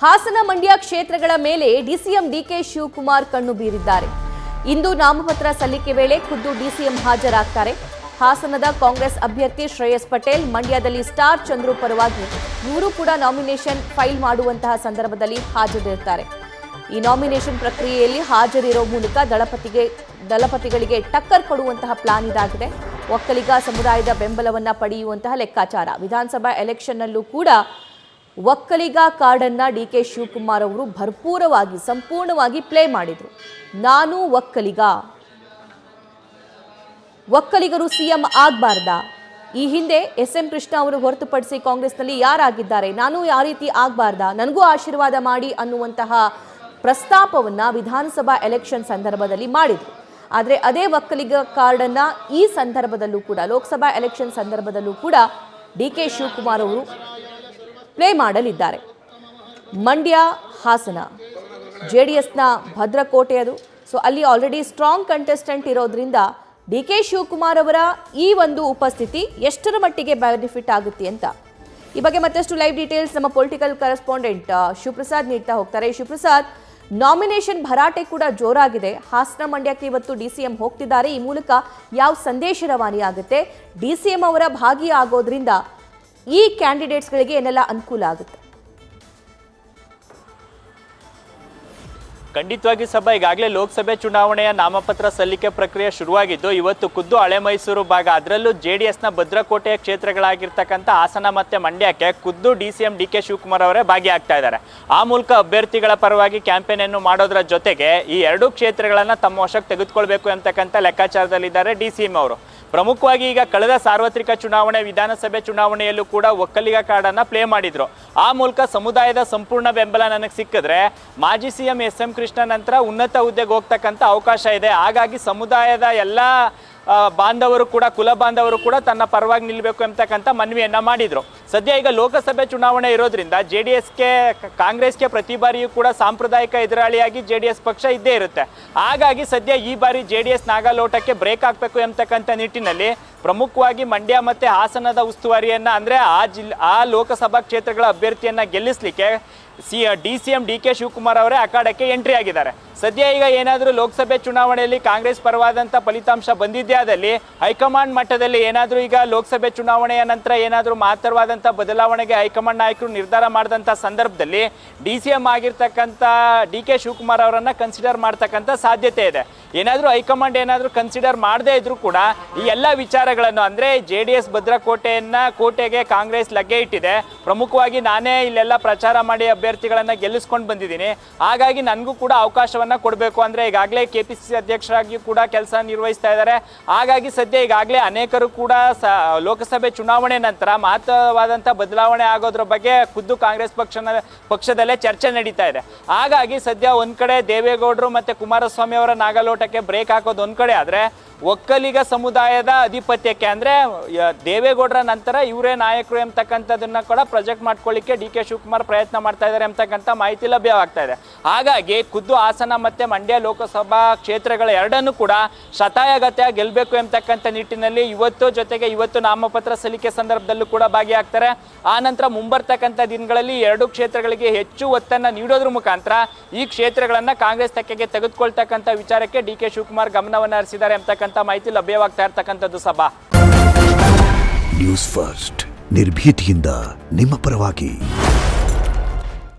ಹಾಸನ ಮಂಡ್ಯ ಕ್ಷೇತ್ರಗಳ ಮೇಲೆ DCM DK Shivakumar ಕಣ್ಣು ಬೀರಿದ್ದಾರೆ. ಇಂದು ನಾಮಪತ್ರ ಸಲ್ಲಿಕೆ ವೇಳೆ ಖುದ್ದು ಡಿಸಿಎಂ ಹಾಜರಾಗ್ತಾರೆ. ಹಾಸನದ ಕಾಂಗ್ರೆಸ್ ಅಭ್ಯರ್ಥಿ ಶ್ರೇಯಸ್ ಪಟೇಲ್, ಮಂಡ್ಯದಲ್ಲಿ ಸ್ಟಾರ್ ಚಂದ್ರು ಪರವಾಗಿ ಇವರು ಕೂಡ ನಾಮಿನೇಷನ್ ಫೈಲ್ ಮಾಡುವಂತಹ ಸಂದರ್ಭದಲ್ಲಿ ಹಾಜರಿರ್ತಾರೆ. ಈ ನಾಮಿನೇಷನ್ ಪ್ರಕ್ರಿಯೆಯಲ್ಲಿ ಹಾಜರಿರೋ ಮೂಲಕ ದಳಪತಿಗಳಿಗೆ ಟಕ್ಕರ್ ಕೊಡುವಂತಹ ಪ್ಲಾನ್ ಇದಾಗಿದೆ. ಒಕ್ಕಲಿಗ ಸಮುದಾಯದ ಬೆಂಬಲವನ್ನ ಪಡೆಯುವಂತಹ ಲೆಕ್ಕಾಚಾರ. ವಿಧಾನಸಭಾ ಎಲೆಕ್ಷನ್ನಲ್ಲೂ ಕೂಡ ಒಕ್ಕಲಿಗ ಕಾರ್ಡನ್ನ ಡಿಕೆ ಶಿವಕುಮಾರ್ ಅವರು ಭರ್ಪೂರವಾಗಿ ಸಂಪೂರ್ಣವಾಗಿ ಪ್ಲೇ ಮಾಡಿದ್ರು. ನಾನು ಒಕ್ಕಲಿಗರು ಸಿಎಂ ಆಗಬಾರ್ದಾ? ಈ ಹಿಂದೆ ಎಸ್.ಎಂ. ಕೃಷ್ಣ ಅವರು ಹೊರತುಪಡಿಸಿ ಕಾಂಗ್ರೆಸ್ನಲ್ಲಿ ಯಾರಾಗಿದ್ದಾರೆ, ನಾನು ಯಾವ ರೀತಿ ಆಗಬಾರ್ದಾ, ನನಗೂ ಆಶೀರ್ವಾದ ಮಾಡಿ ಅನ್ನುವಂತಹ ಪ್ರಸ್ತಾಪವನ್ನ ವಿಧಾನಸಭಾ ಎಲೆಕ್ಷನ್ ಸಂದರ್ಭದಲ್ಲಿ ಮಾಡಿದ್ರು. ಆದರೆ ಅದೇ ಒಕ್ಕಲಿಗ ಕಾರ್ಡನ್ನ ಈ ಸಂದರ್ಭದಲ್ಲೂ ಕೂಡ, ಲೋಕಸಭಾ ಎಲೆಕ್ಷನ್ ಸಂದರ್ಭದಲ್ಲೂ ಕೂಡ ಡಿಕೆ ಶಿವಕುಮಾರ್ ಅವರು ಪ್ಲೇ ಮಾಡಲಿದ್ದಾರೆ. ಮಂಡ್ಯ, ಹಾಸನ JDSನ ಭದ್ರಕೋಟೆ ಅದು. ಸೊ ಅಲ್ಲಿ ಆಲ್ರೆಡಿ ಸ್ಟ್ರಾಂಗ್ ಕಂಟೆಸ್ಟೆಂಟ್ ಇರೋದ್ರಿಂದ ಡಿಕೆ ಶಿವಕುಮಾರ್ ಅವರ ಈ ಒಂದು ಉಪಸ್ಥಿತಿ ಎಷ್ಟರ ಮಟ್ಟಿಗೆ ಬೆನಿಫಿಟ್ ಆಗುತ್ತೆ ಅಂತ ಈ ಬಗ್ಗೆ ಮತ್ತಷ್ಟು ಲೈವ್ ಡೀಟೇಲ್ಸ್ ನಮ್ಮ ಪೊಲಿಟಿಕಲ್ ಕರೆಸ್ಪಾಂಡೆಂಟ್ ಶಿವಪ್ರಸಾದ್ ನೀಡ್ತಾ ಹೋಗ್ತಾರೆ. ಶಿವಪ್ರಸಾದ್, ನಾಮಿನೇಷನ್ ಭರಾಟೆ ಕೂಡ ಜೋರಾಗಿದೆ. ಹಾಸನ ಮಂಡ್ಯಕ್ಕೆ ಇವತ್ತು ಡಿಸಿಎಂ ಹೋಗ್ತಿದ್ದಾರೆ. ಈ ಮೂಲಕ ಯಾವ ಸಂದೇಶ ರವಾನೆ ಆಗುತ್ತೆ? ಡಿಸಿಎಂ ಅವರ ಭಾಗಿಯಾಗೋದ್ರಿಂದ ಈ ಕ್ಯಾಂಡಿಡೇಟ್ಸ್ಗಳಿಗೆ ಏನೆಲ್ಲ ಅನುಕೂಲ ಆಗುತ್ತೆ? ಖಂಡಿತವಾಗಿ ಸಭಾ ಈಗಾಗಲೇ ಲೋಕಸಭೆ ಚುನಾವಣೆಯ ನಾಮಪತ್ರ ಸಲ್ಲಿಕೆ ಪ್ರಕ್ರಿಯೆ ಶುರುವಾಗಿದ್ದು, ಇವತ್ತು ಖುದ್ದು ಹಳೆ ಮೈಸೂರು ಭಾಗ, ಅದರಲ್ಲೂ JDSನ ಭದ್ರಕೋಟೆಯ ಕ್ಷೇತ್ರಗಳಾಗಿರ್ತಕ್ಕಂಥ ಹಾಸನ ಮತ್ತು ಮಂಡ್ಯಕ್ಕೆ ಖುದ್ದು ಡಿಸಿಎಂ ಡಿಕೆ ಶಿವಕುಮಾರ್ ಅವರೇ ಭಾಗಿಯಾಗ್ತಾ ಇದ್ದಾರೆ. ಆ ಮೂಲಕ ಅಭ್ಯರ್ಥಿಗಳ ಪರವಾಗಿ ಕ್ಯಾಂಪೇನ್ ಅನ್ನು ಮಾಡೋದ್ರ ಜೊತೆಗೆ ಈ ಎರಡೂ ಕ್ಷೇತ್ರಗಳನ್ನು ತಮ್ಮ ವಶಕ್ಕೆ ತೆಗೆದುಕೊಳ್ಬೇಕು ಅಂತಕ್ಕಂಥ ಲೆಕ್ಕಾಚಾರದಲ್ಲಿದ್ದಾರೆ ಡಿಸಿಎಂ ಅವರು. ಪ್ರಮುಖವಾಗಿ ಈಗ ಕಳೆದ ಸಾರ್ವತ್ರಿಕ ಚುನಾವಣೆ, ವಿಧಾನಸಭೆ ಚುನಾವಣೆಯಲ್ಲೂ ಕೂಡ ಒಕ್ಕಲಿಗ ಕಾರ್ಡನ್ನು ಪ್ಲೇ ಮಾಡಿದ್ರು. ಆ ಮೂಲಕ ಸಮುದಾಯದ ಸಂಪೂರ್ಣ ಬೆಂಬಲ ನನಗೆ ಸಿಕ್ಕಿದ್ರೆ ಮಾಜಿ ಸಿಎಂ ಎಸ್.ಎಂ. ಕೃಷ್ಣ ನಂತರ ಉನ್ನತ ಹುದ್ದೆಗೆ ಹೋಗ್ತಕ್ಕಂಥ ಅವಕಾಶ ಇದೆ. ಹಾಗಾಗಿ ಸಮುದಾಯದ ಎಲ್ಲ ಬಾಂಧವರು ಕೂಡ, ಕುಲ ಬಾಂಧವರು ಕೂಡ ತನ್ನ ಪರವಾಗಿ ನಿಲ್ಲಬೇಕು ಅಂತಕ್ಕಂಥ ಮನವಿಯನ್ನ ಮಾಡಿದ್ರು. ಸದ್ಯ ಈಗ ಲೋಕಸಭೆ ಚುನಾವಣೆ ಇರೋದ್ರಿಂದ JDSಗೆ, ಕಾಂಗ್ರೆಸ್ಗೆ ಪ್ರತಿ ಬಾರಿಯೂ ಕೂಡ ಸಾಂಪ್ರದಾಯಿಕ ಎದುರಾಳಿಯಾಗಿ JDS ಪಕ್ಷ ಇದ್ದೇ ಇರುತ್ತೆ. ಹಾಗಾಗಿ ಸದ್ಯ ಈ ಬಾರಿ JDS ನಾಗಾಲೋಟಕ್ಕೆ ಬ್ರೇಕ್ ಹಾಕಬೇಕು ಎಂಬತಕ್ಕಂಥ ನಿಟ್ಟಿನಲ್ಲಿ ಪ್ರಮುಖವಾಗಿ ಮಂಡ್ಯ ಮತ್ತು ಹಾಸನದ ಉಸ್ತುವಾರಿಯನ್ನು, ಅಂದರೆ ಆ ಲೋಕಸಭಾ ಕ್ಷೇತ್ರಗಳ ಅಭ್ಯರ್ಥಿಯನ್ನು ಗೆಲ್ಲಿಸಲಿಕ್ಕೆ ಡಿಸಿಎಂ ಡಿಕೆ ಶಿವಕುಮಾರ್ ಅವರೇ ಅಖಾಡಕ್ಕೆ ಎಂಟ್ರಿ ಆಗಿದ್ದಾರೆ. ಸದ್ಯ ಈಗ ಏನಾದರೂ ಲೋಕಸಭೆ ಚುನಾವಣೆಯಲ್ಲಿ ಕಾಂಗ್ರೆಸ್ ಪರವಾದಂಥ ಫಲಿತಾಂಶ ಬಂದಿದ್ದೇ ಆದಲ್ಲಿ ಹೈಕಮಾಂಡ್ ಮಟ್ಟದಲ್ಲಿ ಏನಾದರೂ ಈಗ ಲೋಕಸಭೆ ಚುನಾವಣೆಯ ನಂತರ ಏನಾದರೂ ಮಹತ್ತರವಾದಂಥ ಬದಲಾವಣೆಗೆ ಹೈಕಮಾಂಡ್ ನಾಯಕರು ನಿರ್ಧಾರ ಮಾಡಿದಂಥ ಸಂದರ್ಭದಲ್ಲಿ ಡಿಸಿಎಂ ಆಗಿರ್ತಕ್ಕಂಥ ಡಿಕೆ ಶಿವಕುಮಾರ್ ಅವರನ್ನು ಕನ್ಸಿಡರ್ ಮಾಡ್ತಕ್ಕಂಥ ಸಾಧ್ಯತೆ ಇದೆ. ಏನಾದರೂ ಹೈಕಮಾಂಡ್ ಏನಾದರೂ ಕನ್ಸಿಡರ್ ಮಾಡದೇ ಇದ್ರೂ ಕೂಡ ಈ ಎಲ್ಲ ವಿಚಾರಗಳನ್ನು, ಅಂದರೆ JDS ಕೋಟೆಗೆ ಕಾಂಗ್ರೆಸ್ ಲಗ್ಗೆ ಇಟ್ಟಿದೆ. ಪ್ರಮುಖವಾಗಿ ನಾನೇ ಇಲ್ಲೆಲ್ಲ ಪ್ರಚಾರ ಮಾಡಿ ಅಭ್ಯರ್ಥಿಗಳನ್ನು ಗೆಲ್ಲಿಸ್ಕೊಂಡು ಬಂದಿದ್ದೀನಿ. ಹಾಗಾಗಿ ನನಗೂ ಕೂಡ ಅವಕಾಶವನ್ನು ಕೊಡಬೇಕು, ಅಂದರೆ ಈಗಾಗಲೇ KPCC ಅಧ್ಯಕ್ಷರಾಗಿಯೂ ಕೂಡ ಕೆಲಸ ನಿರ್ವಹಿಸ್ತಾ ಇದ್ದಾರೆ. ಹಾಗಾಗಿ ಸದ್ಯ ಈಗಾಗಲೇ ಅನೇಕರು ಕೂಡ ಲೋಕಸಭೆ ಚುನಾವಣೆ ನಂತರ ಮಹತ್ತರವಾದಂಥ ಬದಲಾವಣೆ ಆಗೋದ್ರ ಬಗ್ಗೆ ಖುದ್ದು ಕಾಂಗ್ರೆಸ್ ಪಕ್ಷದಲ್ಲೇ ಚರ್ಚೆ ನಡೀತಾ ಇದೆ. ಹಾಗಾಗಿ ಸದ್ಯ ಒಂದು ಕಡೆ ದೇವೇಗೌಡರು ಮತ್ತು ಕುಮಾರಸ್ವಾಮಿ ಅವರ ನಾಗಾಲೋಟಕ್ಕೆ ಬ್ರೇಕ್ ಹಾಕೋದು ಒಂದು ಕಡೆ ಆದರೆ, ಒಕ್ಕಲಿಗ ಸಮುದಾಯದ ಅಧಿಪತ್ಯಕ್ಕೆ, ಅಂದರೆ ದೇವೇಗೌಡರ ನಂತರ ಇವರೇ ನಾಯಕರು ಎಂಬತಕ್ಕಂಥದ್ದನ್ನು ಕೂಡ ಪ್ರೊಜೆಕ್ಟ್ ಮಾಡ್ಕೊಳ್ಳಿಕ್ಕೆ ಡಿಕೆ ಶಿವಕುಮಾರ್ ಪ್ರಯತ್ನ ಮಾಡ್ತಾ ಇದ್ದಾರೆ ಎಂಬತಕ್ಕಂಥ ಮಾಹಿತಿ ಲಭ್ಯವಾಗ್ತಾ ಇದೆ. ಹಾಗಾಗಿ ಖುದ್ದು ಹಾಸನ ಮತ್ತು ಮಂಡ್ಯ ಲೋಕಸಭಾ ಕ್ಷೇತ್ರಗಳ ಎರಡನ್ನೂ ಕೂಡ ಶತಾಯಗತ್ಯ ಗೆಲ್ಲಬೇಕು ಎಂಬತಕ್ಕಂಥ ನಿಟ್ಟಿನಲ್ಲಿ ಇವತ್ತು ನಾಮಪತ್ರ ಸಲ್ಲಿಕೆ ಸಂದರ್ಭದಲ್ಲೂ ಕೂಡ ಭಾಗಿಯಾಗ್ತಾರೆ. ಆ ನಂತರ ಮುಂಬರ್ತಕ್ಕಂಥ ದಿನಗಳಲ್ಲಿ ಎರಡು ಕ್ಷೇತ್ರಗಳಿಗೆ ಹೆಚ್ಚು ಒತ್ತನ್ನು ನೀಡೋದ್ರ ಮುಖಾಂತರ ಈ ಕ್ಷೇತ್ರಗಳನ್ನು ಕಾಂಗ್ರೆಸ್ ತೆಕ್ಕೆಗೆ ತೆಗೆದುಕೊಳ್ತಕ್ಕಂಥ ವಿಚಾರಕ್ಕೆ ಡಿಕೆ ಶಿವಕುಮಾರ್ ಗಮನವನ್ನು ಹರಿಸಿದ್ದಾರೆ ಎಂಬತಕ್ಕಂಥ ಮಾಹಿತಿ ಲಭ್ಯವಾಗ್ತಾ ಇರ್ತಕ್ಕಂಥದ್ದು. ಸಭಾ ನ್ಯೂಸ್ ಫಸ್ಟ್, ನಿರ್ಭೀತಿಯಿಂದ ನಿಮ್ಮ ಪರವಾಗಿ.